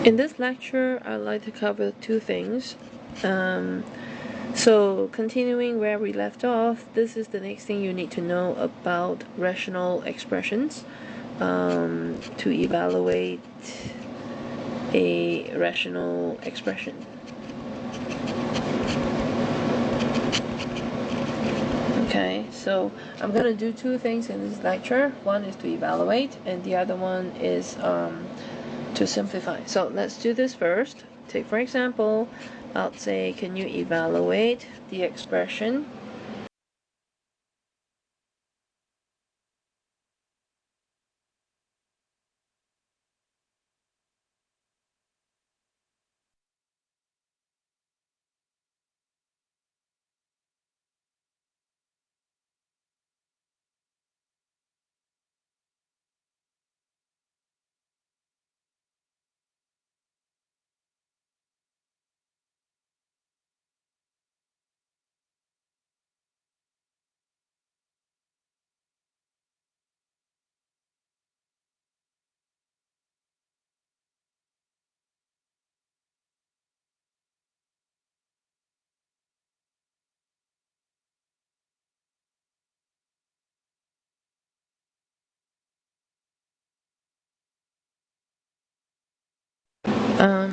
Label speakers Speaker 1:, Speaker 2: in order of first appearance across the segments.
Speaker 1: In this lecture, I'd like to cover two things. So, continuing where we left off, this is the next thing you need to know about rational expressions to evaluate a rational expression. Okay, so I'm going to do two things in this lecture. One is to evaluate, and the other one is to simplify. So let's do this first. Take for example, I'll say, can you evaluate the expression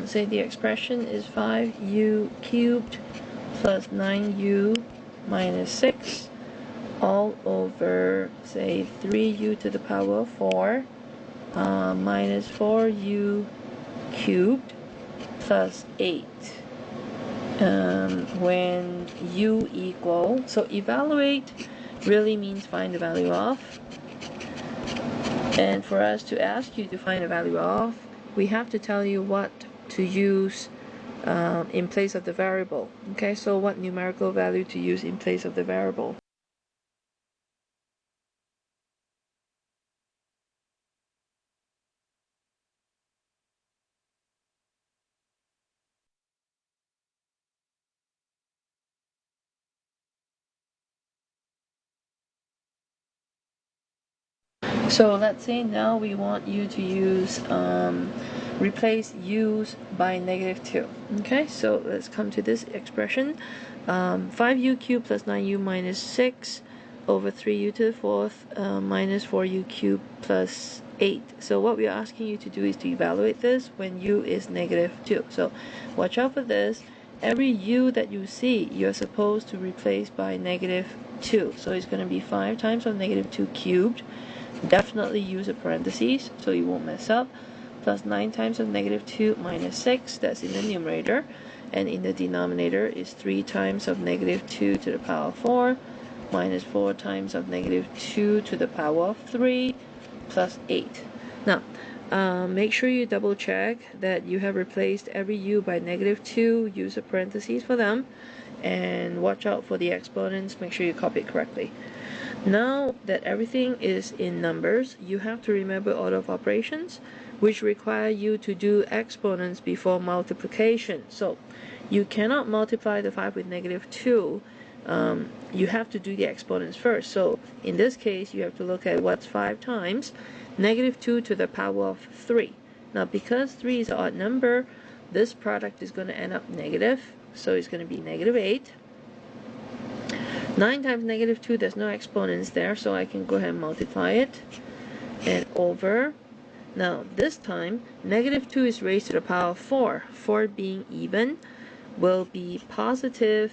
Speaker 1: say the expression is 5u cubed plus 9u minus 6 all over, say, 3u to the power of 4 minus 4u cubed plus 8 when u equal, so evaluate really means find the value of, and for us to ask you to find the value of, we have to tell you what to use in place of the variable. Okay, so what numerical value to use in place of the variable? So let's say now we want you to use replace u's by -2. Okay, so let's come to this expression. 5u cubed plus 9u minus 6 over 3u to the fourth minus 4u cubed plus 8. So what we're asking you to do is to evaluate this when u is -2. So watch out for this. Every u that you see, you're supposed to replace by -2. So it's going to be 5 times of -2 cubed. Definitely use a parentheses so you won't mess up, plus 9 times of -2 minus 6, that's in the numerator, and in the denominator is 3 times of -2 to the power of 4 minus 4 times of -2 to the power of 3 plus 8. Now make sure you double check that you have replaced every u by -2, use a parentheses for them, and watch out for the exponents, make sure you copy it correctly. Now that everything is in numbers, you have to remember order of operations, which require you to do exponents before multiplication. So you cannot multiply the 5 with -2. You have to do the exponents first. So in this case, you have to look at what's 5 times -2 to the power of 3. Now because 3 is an odd number, this product is going to end up negative, so it's going to be -8. 9 times -2, there's no exponents there, so I can go ahead and multiply it, and over. Now this time -2 is raised to the power of 4. 4 being even will be positive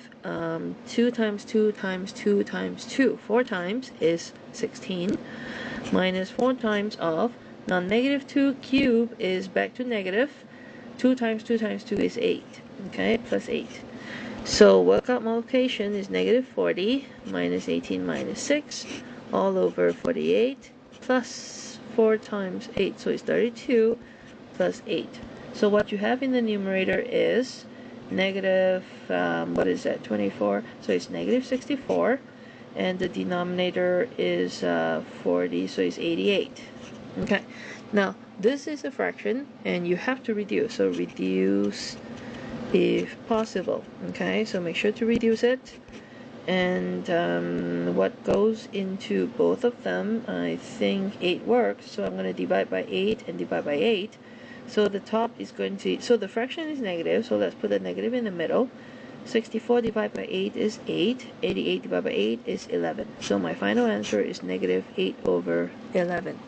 Speaker 1: 2 times 2 times 2 times 2. 4 times is 16 minus 4 times of, now -2 cubed is back to negative, 2 times 2 times 2 is 8, okay, plus 8. So workout multiplication is -40 minus 18 minus 6 all over 48 plus 4 times 8, so it's 32 plus 8. So what you have in the numerator is negative, what is that, 24, so it's -64, and the denominator is 40, so it's 88. Okay, now this is a fraction and you have to reduce, so reduce if possible. Okay, so make sure to reduce it, and what goes into both of them, I think 8 works, so I'm going to divide by 8 and divide by 8. So the top is going to, so the fraction is negative, so let's put a negative in the middle. 64 divided by 8 is 8. 88 divided by 8 is 11. So my final answer is negative 8 over 11.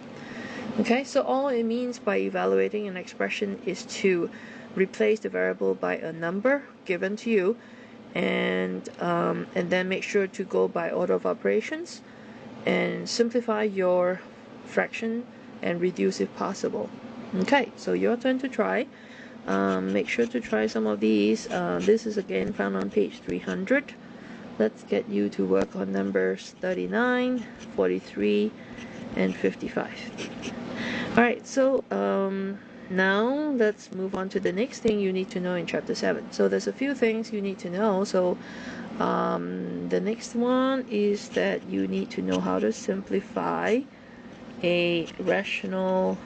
Speaker 1: Okay, so all it means by evaluating an expression is to replace the variable by a number given to you, and then make sure to go by order of operations and simplify your fraction and reduce if possible. Okay, so your turn to try. Make sure to try some of these. This is again found on page 300. Let's get you to work on numbers 39, 43, and 55. Alright, so now let's move on to the next thing you need to know in chapter 7. So there's a few things you need to know. So the next one is that you need to know how to simplify a rational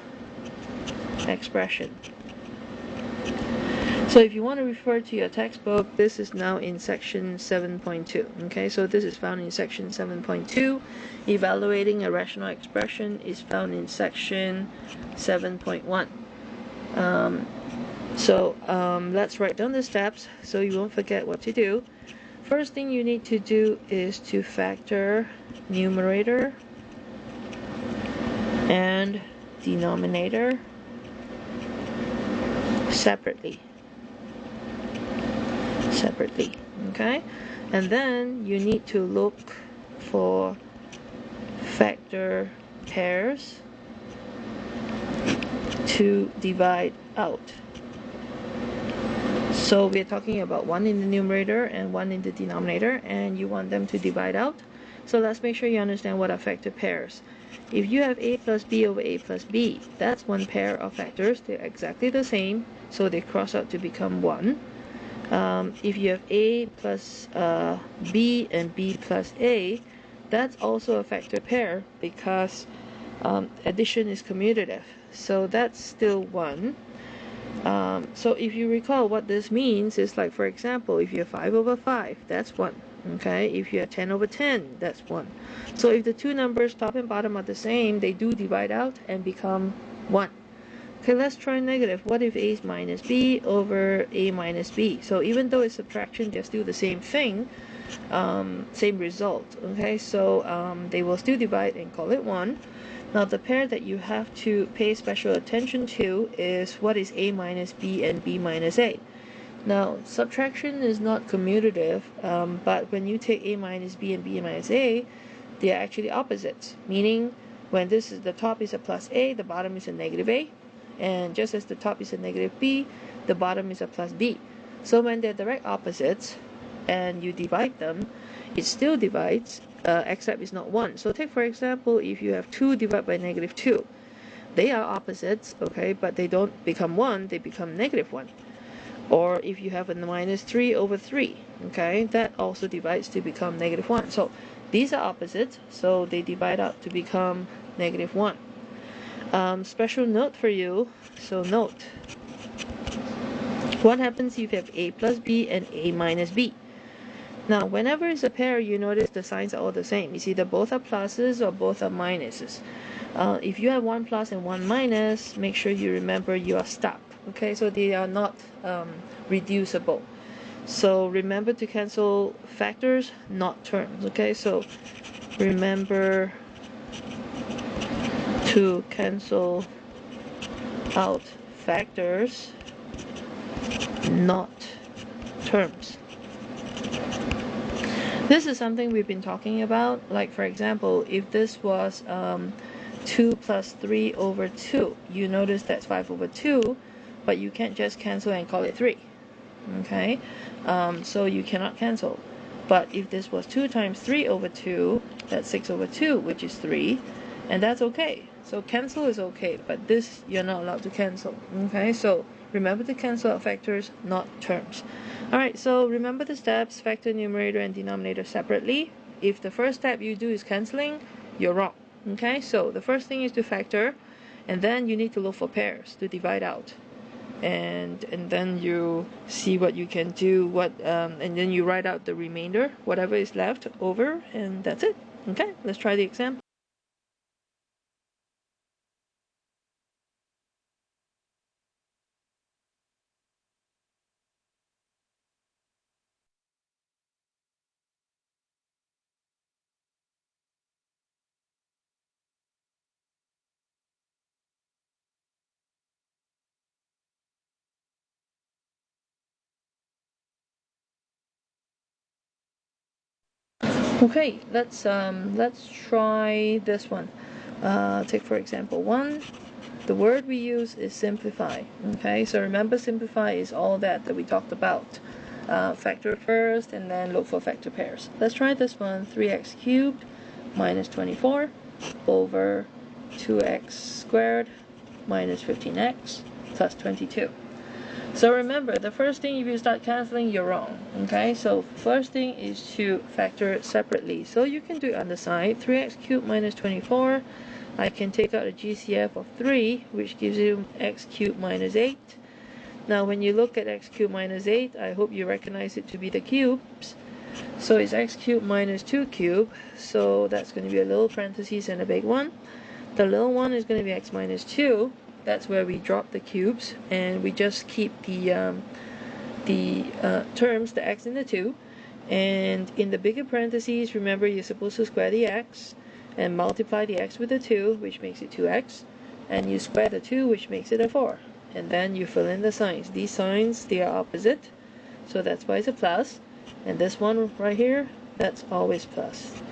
Speaker 1: expression. So if you want to refer to your textbook, this is now in section 7.2. Okay, so this is found in section 7.2. Evaluating a rational expression is found in section 7.1. Let's write down the steps so you won't forget what to do. First thing you need to do is to factor numerator and denominator separately. Okay, and then you need to look for factor pairs to divide out. So we're talking about one in the numerator and one in the denominator, and you want them to divide out. So let's make sure you understand what are factor pairs. If you have a plus b over a plus b, that's one pair of factors. They're exactly the same, so they cross out to become 1. If you have a plus b and b plus a, that's also a factor pair because addition is commutative. So that's still 1. So if you recall what this means, is like, for example, if you have 5 over 5, that's 1. Okay, if you have 10 over 10, that's 1. So if the two numbers top and bottom are the same, they do divide out and become 1. Okay, let's try negative. What if a is minus b over a minus b? So even though it's subtraction, they're still the same thing, same result. Okay, so they will still divide and call it 1. Now the pair that you have to pay special attention to is what is a minus b and b minus a. Now subtraction is not commutative, but when you take a minus b and b minus a, they are actually opposites, meaning when this is the top is a plus a, the bottom is a negative a. And just as the top is a negative b, the bottom is a plus b. So when they're direct opposites and you divide them, it still divides, except it's not 1. So take for example, if you have 2 divided by negative 2, they are opposites, okay, but they don't become 1, they become negative 1. Or if you have a minus 3 over 3, okay, that also divides to become negative 1. So these are opposites, so they divide out to become negative 1. Special note for you, so note, what happens if you have a plus b and a minus b? Now, whenever it's a pair, you notice the signs are all the same. It's either both are pluses or both are minuses. If you have one plus and one minus, make sure you remember you are stuck. Okay, so they are not reducible. So remember to cancel factors, not terms. Okay, so remember to cancel out factors, not terms. This is something we've been talking about. Like, for example, if this was 2 plus 3 over 2, you notice that's 5 over 2, but you can't just cancel and call it 3. Okay, so you cannot cancel. But if this was 2 times 3 over 2, that's 6 over 2, which is 3, and that's okay. So cancel is okay, but this you're not allowed to cancel. Okay, so remember to cancel out factors, not terms. Alright, so remember the steps, factor numerator and denominator separately. If the first step you do is canceling, you're wrong. Okay, so the first thing is to factor, and then you need to look for pairs to divide out. And then you see what you can do, and then you write out the remainder, whatever is left over, and that's it. Okay, let's try the example. Okay, let's try this one. Take for example 1. The word we use is simplify. Okay, so remember, simplify is all that we talked about. Factor first and then look for factor pairs. Let's try this one. 3x cubed minus 24 over 2x squared minus 15x plus 22. So remember, the first thing, if you start canceling, you're wrong. Okay, so first thing is to factor it separately. So you can do it on the side. 3x cubed minus 24. I can take out a GCF of 3, which gives you x cubed minus 8. Now when you look at x cubed minus 8, I hope you recognize it to be the cubes. So it's x cubed minus 2 cubed. So that's going to be a little parentheses and a big one. The little one is going to be x minus 2. That's where we drop the cubes, and we just keep the terms, the x and the 2. And in the bigger parentheses, remember, you're supposed to square the x and multiply the x with the 2, which makes it 2x, and you square the 2, which makes it a 4. And then you fill in the signs. These signs, they are opposite, so that's why it's a plus. And this one right here, that's always plus.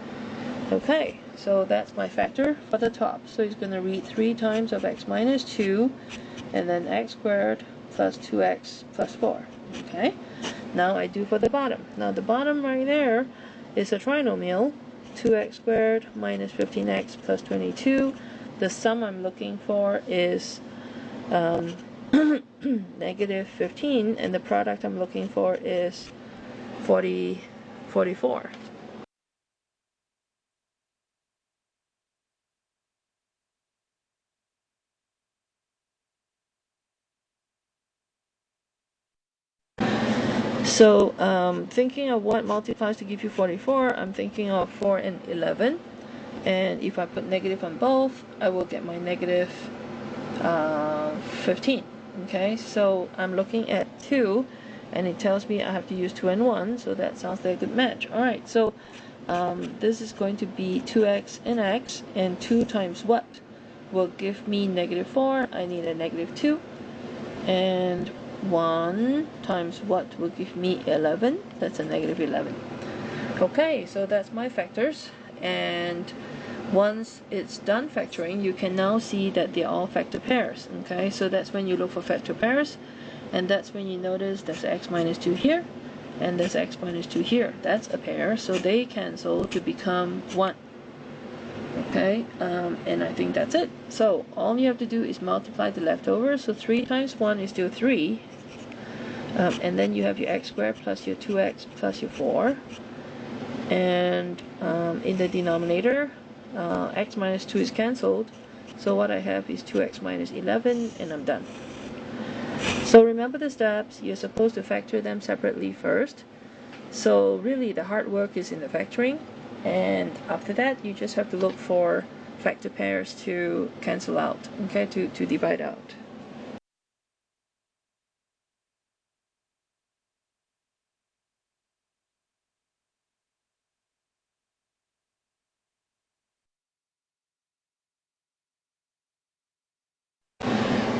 Speaker 1: Okay, so that's my factor for the top. So it's going to read 3 times of x minus 2, and then x squared plus 2x plus 4. Okay, now I do for the bottom. Now the bottom right there is a trinomial, 2x squared minus 15x plus 22. The sum I'm looking for is negative 15, and the product I'm looking for is 44. So thinking of what multiplies to give you 44, I'm thinking of 4 and 11. And if I put negative on both, I will get my negative 15. Okay, so I'm looking at 2, and it tells me I have to use 2 and 1, so that sounds like a good match. Alright, so this is going to be 2x and x, and 2 times what will give me negative 4. I need a negative 2. And 1 times what will give me 11. That's a negative 11. Okay, so that's my factors, and once it's done factoring, you can now see that they're all factor pairs. Okay, so that's when you look for factor pairs, and that's when you notice there's x minus 2 here and there's x minus 2 here. That's a pair, so they cancel to become 1. Okay, and I think that's it. So all you have to do is multiply the leftovers. So 3 times 1 is still 3, and then you have your x squared plus your 2x plus your 4, and in the denominator, x minus 2 is cancelled, so what I have is 2x minus 11, and I'm done. So remember the steps. You're supposed to factor them separately first. So really the hard work is in the factoring, and after that you just have to look for factor pairs to cancel out, okay, to divide out.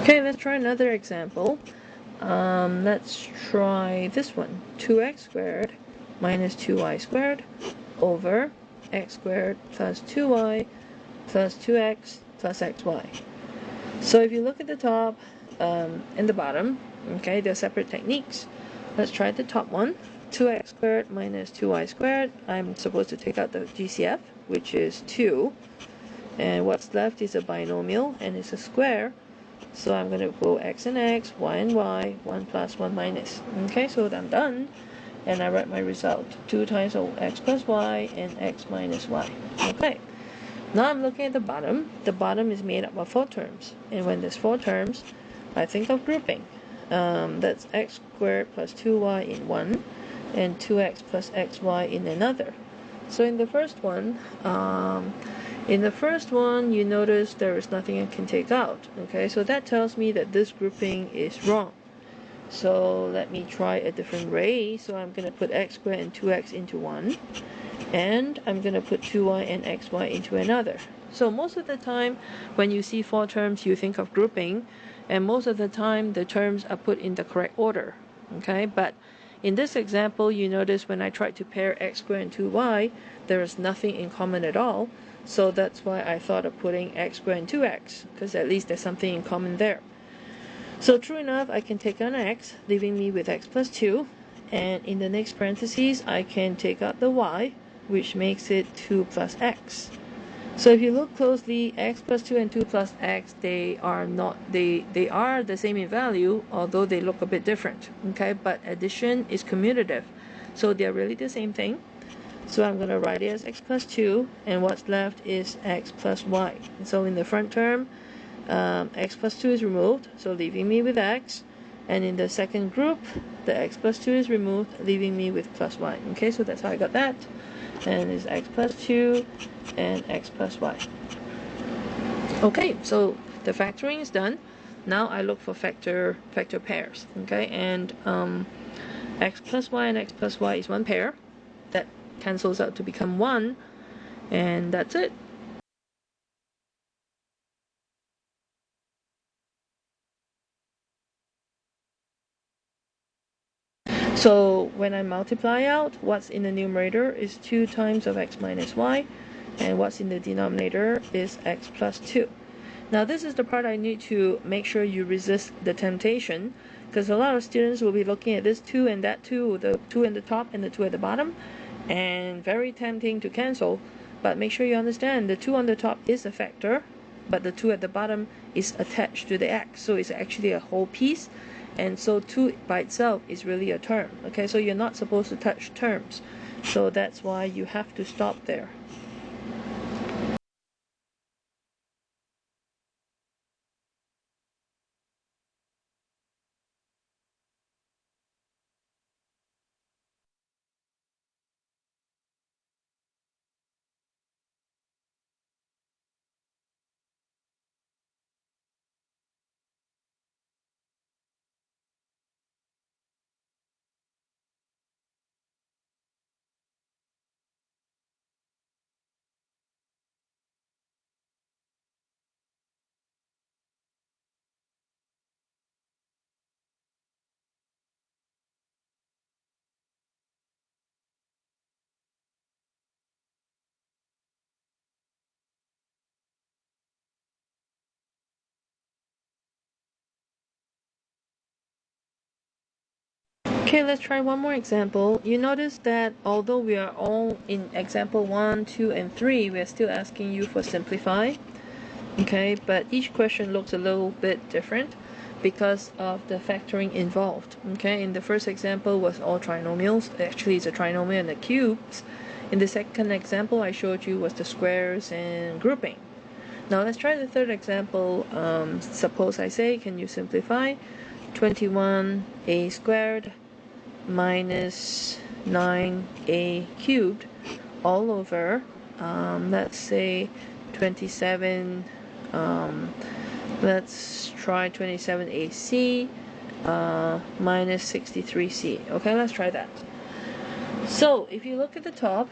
Speaker 1: Okay, let's try another example. Let's try this one. 2x squared minus 2y squared over x squared plus 2y plus 2x plus xy. So if you look at the top and the bottom, okay, they're separate techniques. Let's try the top one. 2x squared minus 2y squared. I'm supposed to take out the GCF, which is 2. And what's left is a binomial, and it's a square. So I'm going to go x and x, y and y, 1 plus 1 minus. Okay, so I'm done. And I write my result. 2 times x plus y and x minus y. Okay. Now I'm looking at the bottom. The bottom is made up of 4 terms. And when there's 4 terms, I think of grouping. That's x squared plus 2y in one, and 2x plus xy in another. So in the first one, you notice there is nothing I can take out. Okay, so that tells me that this grouping is wrong. So let me try a different way. So I'm going to put x squared and 2x into one, and I'm going to put 2y and xy into another. So most of the time when you see 4 terms, you think of grouping, and most of the time the terms are put in the correct order. Okay, but In this example, you notice when I tried to pair x squared and 2y, there is nothing in common at all. So that's why I thought of putting x squared and 2x, because at least there's something in common there. So true enough, I can take out x, leaving me with x plus 2. And in the next parentheses, I can take out the y, which makes it 2 plus x. So if you look closely, x plus 2 and 2 plus x, they are the same in value, although they look a bit different. Okay, but addition is commutative, so they're really the same thing. So I'm going to write it as x plus 2, and what's left is x plus y. And so in the front term, x plus 2 is removed, so leaving me with x. And in the second group, the x plus 2 is removed, leaving me with plus y. Okay, so that's how I got that. And it's x plus 2 and x plus y. Okay, so the factoring is done. Now I look for factor pairs. Okay, and x plus y and x plus y is one pair. That cancels out to become 1, and that's it. So when I multiply out, what's in the numerator is 2 times of x minus y, and what's in the denominator is x plus 2. Now this is the part I need to make sure you resist the temptation, because a lot of students will be looking at this 2 and that 2, the 2 at the top and the 2 at the bottom, and very tempting to cancel. But make sure you understand the 2 on the top is a factor, but the 2 at the bottom is attached to the x, so it's actually a whole piece. And so 2 by itself is really a term. Okay, so you're not supposed to touch terms. So that's why you have to stop there. Okay, let's try one more example. You notice that although we are all in example 1, 2, and 3, we're still asking you for simplify. Okay, but each question looks a little bit different because of the factoring involved. Okay, in the first example was all trinomials. Actually, it's a trinomial and the cubes. In the second example I showed you was the squares and grouping. Now let's try the third example. Suppose I say, can you simplify 21a squared minus 9a cubed all over, let's say 27, let's try 27ac minus 63c. Okay, let's try that. So if you look at the top,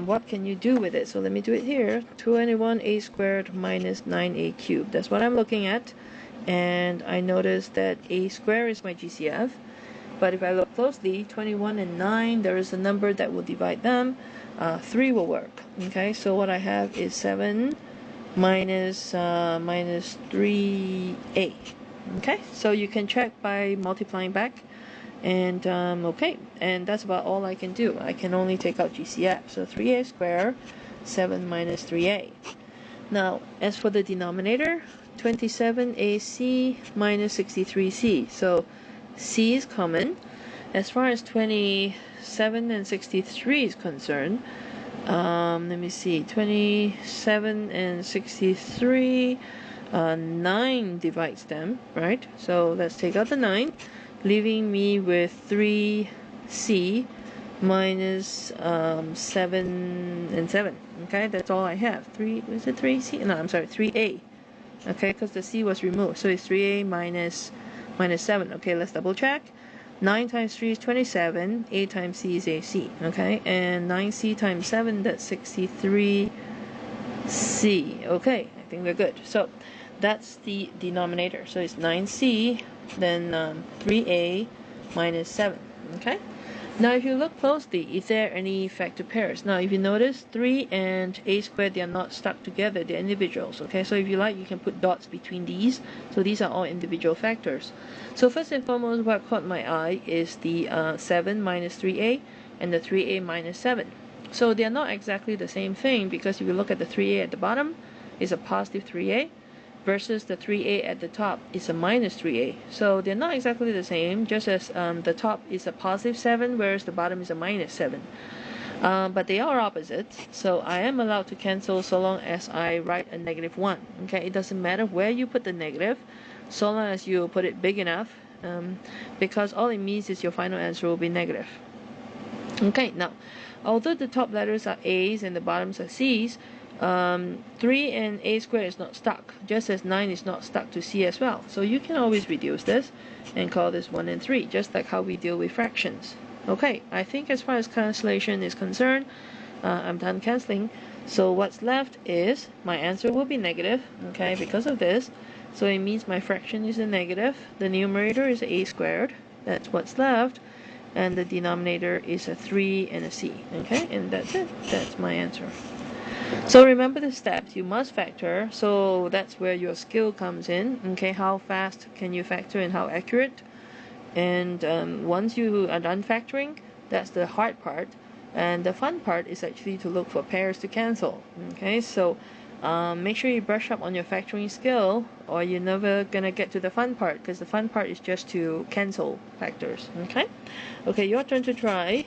Speaker 1: what can you do with it? So let me do it here. 21a squared minus 9a cubed. That's what I'm looking at. And I notice that a squared is my GCF. But if I look closely, 21 and 9, there is a number that will divide them. 3 will work. Okay, so what I have is 7 minus 3a. Okay, so you can check by multiplying back. And okay, and that's about all I can do. I can only take out GCF. So 3a squared, 7 minus 3a. Now, as for the denominator, 27ac minus 63c. So c is common. As far as 27 and 63 is concerned, let me see, 27 and 63, 9 divides them, right? So let's take out the 9, leaving me with 3c minus 7 and 7. Okay, that's all I have. 3c? No, I'm sorry, 3a. Okay, because the c was removed, so it's 3a minus 7. Okay, let's double check. 9 times 3 is 27. 8 times c is ac. Okay, and 9c times 7, that's 63c. Okay, I think we're good. So that's the denominator. So it's 9c, then 3a minus 7. Okay. Now if you look closely, is there any factor pairs? Now if you notice, 3 and a squared, they are not stuck together, they're individuals. Okay, so if you like, you can put dots between these. So these are all individual factors. So first and foremost, what caught my eye is the 7 minus 3a and the 3a minus 7. So they're not exactly the same thing, because if you look at the 3a at the bottom, is a positive 3a, versus the 3a at the top is a minus 3a. So they're not exactly the same, just as the top is a positive 7, whereas the bottom is a minus 7. But they are opposites, so I am allowed to cancel so long as I write a negative 1. Okay, it doesn't matter where you put the negative, so long as you put it big enough, because all it means is your final answer will be negative. Okay, now, although the top letters are A's and the bottoms are C's, 3 and a squared is not stuck, just as 9 is not stuck to C as well. So you can always reduce this and call this 1 and 3, just like how we deal with fractions. Okay, I think as far as cancellation is concerned, I'm done cancelling. So what's left is, my answer will be negative, okay, because of this. So it means my fraction is a negative, the numerator is a squared, that's what's left, and the denominator is a 3 and a C, okay, and that's it, that's my answer. So remember the steps, you must factor, so that's where your skill comes in, okay, how fast can you factor and how accurate. And once you are done factoring, that's the hard part, and the fun part is actually to look for pairs to cancel. Okay, so make sure you brush up on your factoring skill, or you're never gonna get to the fun part, because the fun part is just to cancel factors. Okay, your turn to try.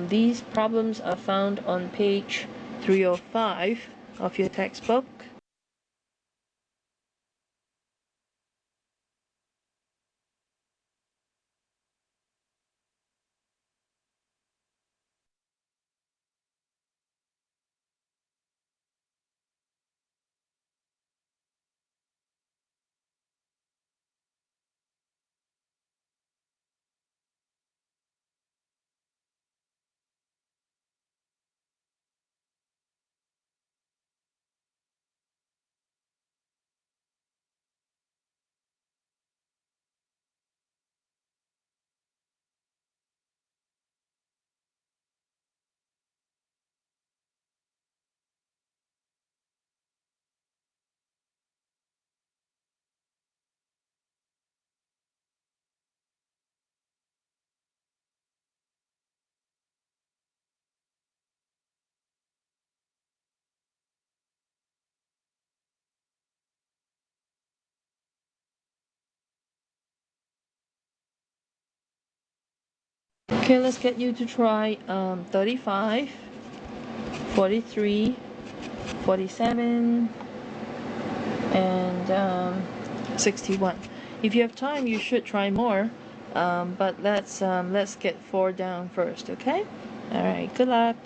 Speaker 1: These problems are found on page 305 of your textbook. Okay, let's get you to try 35, 43, 47, and 61. If you have time, you should try more, but let's get 4 down first, okay? All right, good luck.